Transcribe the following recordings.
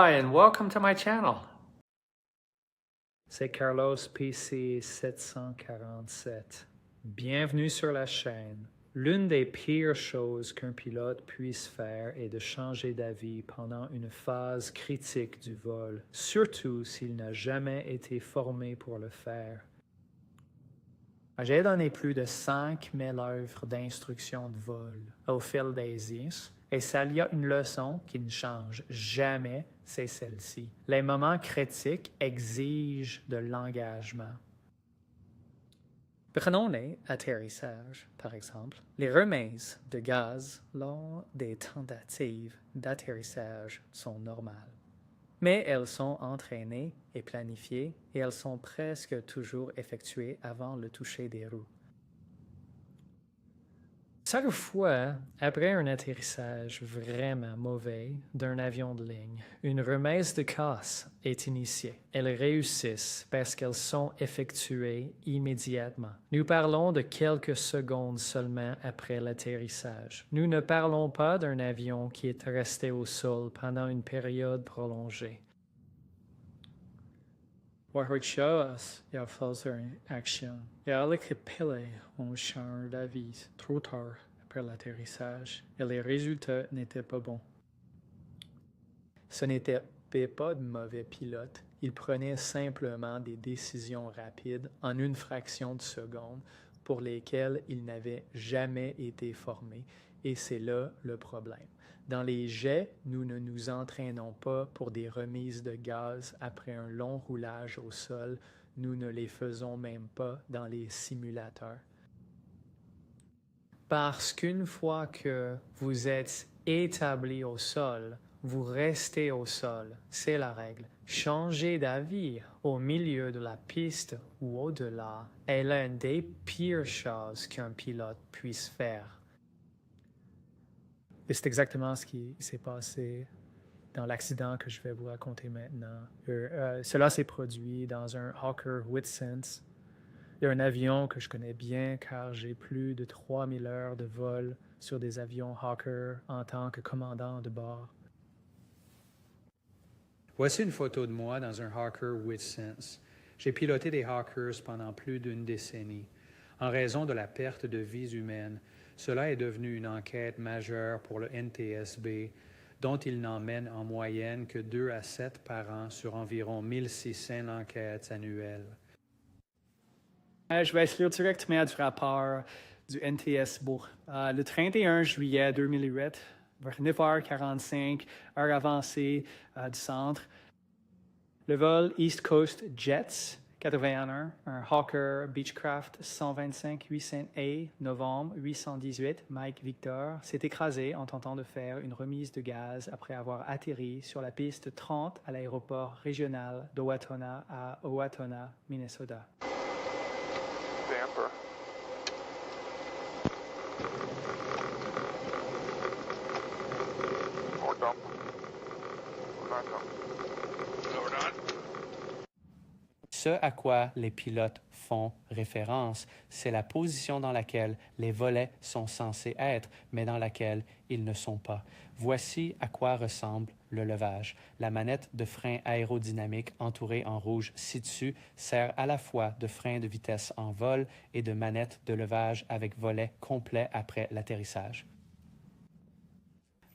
Hi, and welcome to my channel. C'est Carlos PC 747. Bienvenue sur la chaîne. L'une des pires choses qu'un pilote puisse faire est de changer d'avis pendant une phase critique du vol, surtout s'il n'a jamais été formé pour le faire. J'ai donné plus de 5000 œuvres d'instruction de vol au fil des ans, et s'il y a une leçon qui ne change jamais, c'est celle-ci. Les moments critiques exigent de l'engagement. Prenons les atterrissages, par exemple. Les remises de gaz lors des tentatives d'atterrissage sont normales. Mais elles sont entraînées et planifiées et elles sont presque toujours effectuées avant le toucher des roues. Chaque fois, après un atterrissage vraiment mauvais d'un avion de ligne, une remise de casse est initiée. Elles réussissent parce qu'elles sont effectuées immédiatement. Nous parlons de quelques secondes seulement après l'atterrissage. Nous ne parlons pas d'un avion qui est resté au sol pendant une période prolongée. Warwick Shaw's a fait une action. Il a récupéré un char d'avis trop tard après l'atterrissage et les résultats n'étaient pas bons. Ce n'était pas de mauvais pilote. Il prenait simplement des décisions rapides en une fraction de seconde pour lesquelles il n'avait jamais été formé. Et c'est là le problème. Dans les jets, nous ne nous entraînons pas pour des remises de gaz après un long roulage au sol. Nous ne les faisons même pas dans les simulateurs. Parce qu'une fois que vous êtes établi au sol, vous restez au sol. C'est la règle. Changer d'avis au milieu de la piste ou au-delà est l'une des pires choses qu'un pilote puisse faire. Et c'est exactement ce qui s'est passé dans l'accident que je vais vous raconter maintenant. Cela s'est produit dans un Hawker Whitsense. Il y a un avion que je connais bien car j'ai plus de 3000 heures de vol sur des avions Hawker en tant que commandant de bord. Voici une photo de moi dans un Hawker Whitsense. J'ai piloté des Hawkers pendant plus d'une décennie. En raison de la perte de vies humaines, cela est devenu une enquête majeure pour le NTSB, dont il n'en mène en moyenne que 2 à 7 par an sur environ 1600 enquêtes annuelles. Je vais lire directement du rapport du NTSB. Le 31 juillet 2008, vers 9h45, heure avancée du centre, le vol East Coast Jets 81, un Hawker Beechcraft 125-800A, novembre 818, Mike Victor, s'est écrasé en tentant de faire une remise de gaz après avoir atterri sur la piste 30 à l'aéroport régional d'Owatonna à Owatonna, Minnesota. Damper. Or dump. Or not dump. Or not. Ce à quoi les pilotes font référence, c'est la position dans laquelle les volets sont censés être, mais dans laquelle ils ne sont pas. Voici à quoi ressemble le levage. La manette de frein aérodynamique entourée en rouge ci-dessus sert à la fois de frein de vitesse en vol et de manette de levage avec volet complet après l'atterrissage.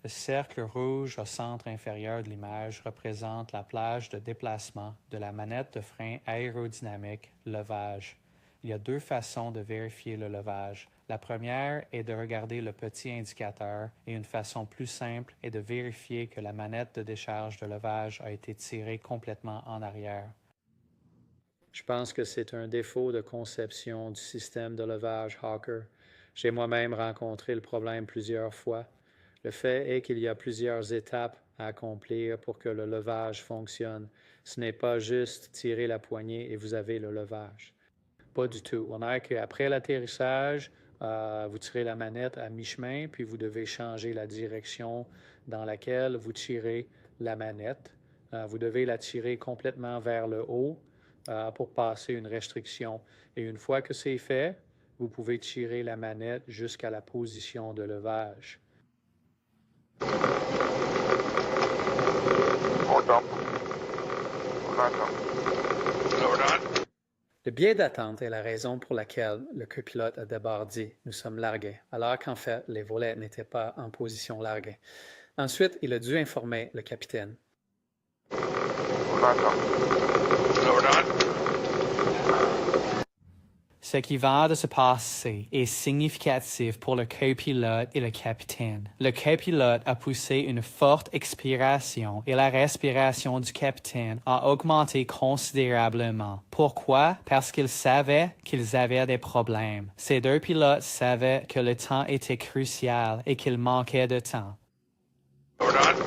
Le cercle rouge au centre inférieur de l'image représente la plage de déplacement de la manette de frein aérodynamique levage. Il y a 2 façons de vérifier le levage. La première est de regarder le petit indicateur et une façon plus simple est de vérifier que la manette de décharge de levage a été tirée complètement en arrière. Je pense que c'est un défaut de conception du système de levage Hawker. J'ai moi-même rencontré le problème plusieurs fois. Le fait est qu'il y a plusieurs étapes à accomplir pour que le levage fonctionne. Ce n'est pas juste tirer la poignée et vous avez le levage. Pas du tout. On a qu'après l'atterrissage, vous tirez la manette à mi-chemin, puis vous devez changer la direction dans laquelle vous tirez la manette. Vous devez la tirer complètement vers le haut pour passer une restriction. Et une fois que c'est fait, vous pouvez tirer la manette jusqu'à la position de levage. Or Attends. On attend. Load on. Le biais d'attente est la raison pour laquelle le copilote a d'abord dit « nous sommes largués », alors qu'en fait, les volets n'étaient pas en position larguée. Ensuite, il a dû informer le capitaine. On attend. Load on. Ce qui vient de se passer est significatif pour le copilote et le capitaine. Le copilote a poussé une forte expiration et la respiration du capitaine a augmenté considérablement. Pourquoi? Parce qu'ils savaient qu'ils avaient des problèmes. Ces deux pilotes savaient que le temps était crucial et qu'il manquait de temps. Load on.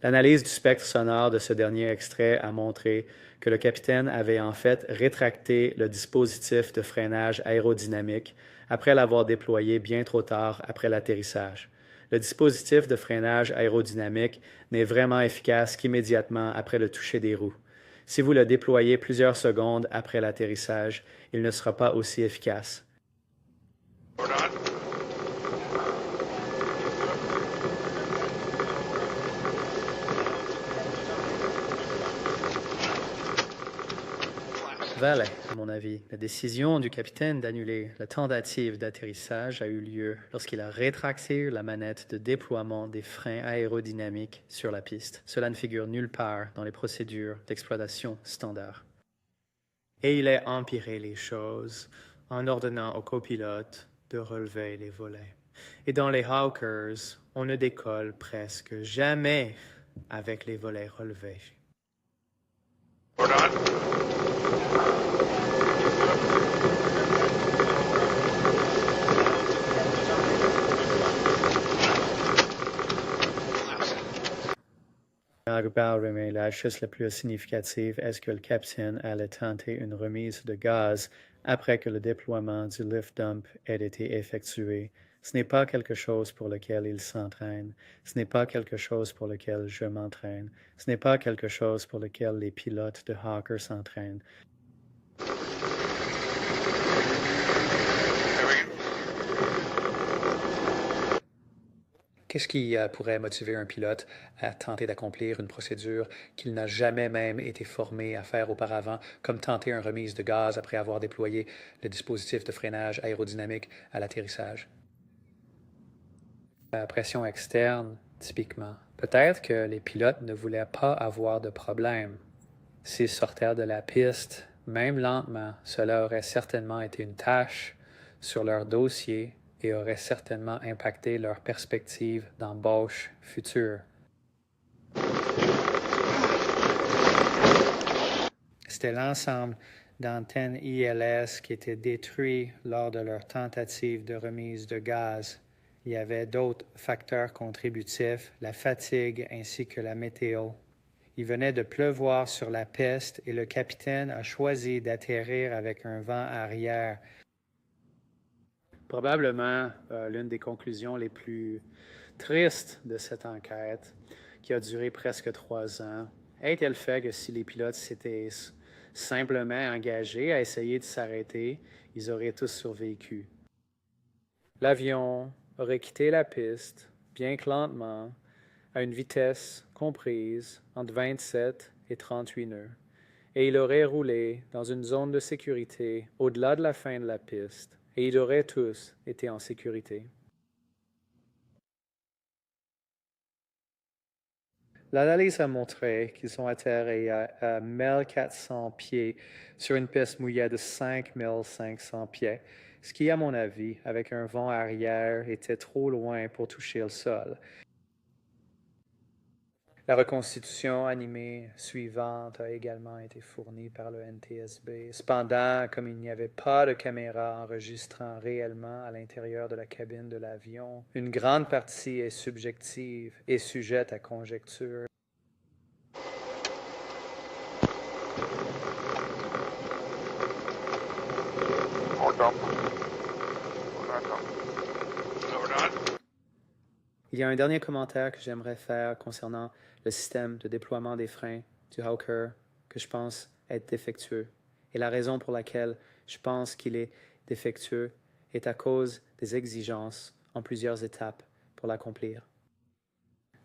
L'analyse du spectre sonore de ce dernier extrait a montré que le capitaine avait en fait rétracté le dispositif de freinage aérodynamique après l'avoir déployé bien trop tard après l'atterrissage. Le dispositif de freinage aérodynamique n'est vraiment efficace qu'immédiatement après le toucher des roues. Si vous le déployez plusieurs secondes après l'atterrissage, il ne sera pas aussi efficace. Load on. Valet, à mon avis. La décision du capitaine d'annuler la tentative d'atterrissage a eu lieu lorsqu'il a rétracté la manette de déploiement des freins aérodynamiques sur la piste. Cela ne figure nulle part dans les procédures d'exploitation standard. Et il a empiré les choses en ordonnant au copilote de relever les volets. Et dans les Hawkers, on ne décolle presque jamais avec les volets relevés. Load on. Mais la chose la plus significative est que le capitaine allait tenter une remise de gaz après que le déploiement du lift dump ait été effectué. Ce n'est pas quelque chose pour lequel il s'entraîne. Ce n'est pas quelque chose pour lequel je m'entraîne. Ce n'est pas quelque chose pour lequel les pilotes de Hawker s'entraînent. Qu'est-ce qui pourrait motiver un pilote à tenter d'accomplir une procédure qu'il n'a jamais même été formé à faire auparavant, comme tenter une remise de gaz après avoir déployé le dispositif de freinage aérodynamique à l'atterrissage? La pression externe, typiquement. Peut-être que les pilotes ne voulaient pas avoir de problème. S'ils sortaient de la piste, même lentement, cela aurait certainement été une tâche sur leur dossier et aurait certainement impacté leur perspective d'embauche future. C'était l'ensemble d'antennes ILS qui étaient détruits lors de leur tentative de remise de gaz. Il y avait d'autres facteurs contributifs, la fatigue ainsi que la météo. Il venait de pleuvoir sur la piste et le capitaine a choisi d'atterrir avec un vent arrière. Probablement l'une des conclusions les plus tristes de cette enquête, qui a duré presque 3 ans, était le fait que si les pilotes s'étaient simplement engagés à essayer de s'arrêter, ils auraient tous survécu. L'avion aurait quitté la piste, bien que lentement, à une vitesse comprise entre 27 et 38 nœuds, et il aurait roulé dans une zone de sécurité au-delà de la fin de la piste, et ils auraient tous été en sécurité. L'analyse a montré qu'ils ont atterri à 1400 pieds sur une piste mouillée de 5500 pieds, ce qui, à mon avis, avec un vent arrière, était trop loin pour toucher le sol. La reconstitution animée suivante a également été fournie par le NTSB. Cependant, comme il n'y avait pas de caméra enregistrant réellement à l'intérieur de la cabine de l'avion, une grande partie est subjective et sujette à conjecture. On attend. On attend. Load on. Il y a un dernier commentaire que j'aimerais faire concernant le système de déploiement des freins du Hawker que je pense être défectueux et la raison pour laquelle Je pense qu'il est défectueux et à cause des exigences en plusieurs étapes pour l'accomplir.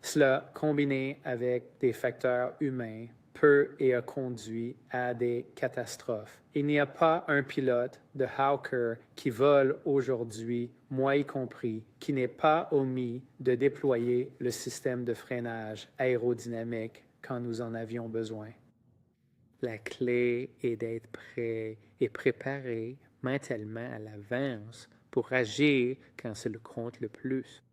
Cela, combiné avec des facteurs humains, peut et a conduit à des catastrophes. Il n'y a pas un pilote de Hawker qui vole aujourd'hui, moi y compris, qui n'ait pas omis de déployer le système de freinage aérodynamique quand nous en avions besoin. La clé est d'être prêt et préparé mentalement à l'avance pour agir quand ça le compte le plus.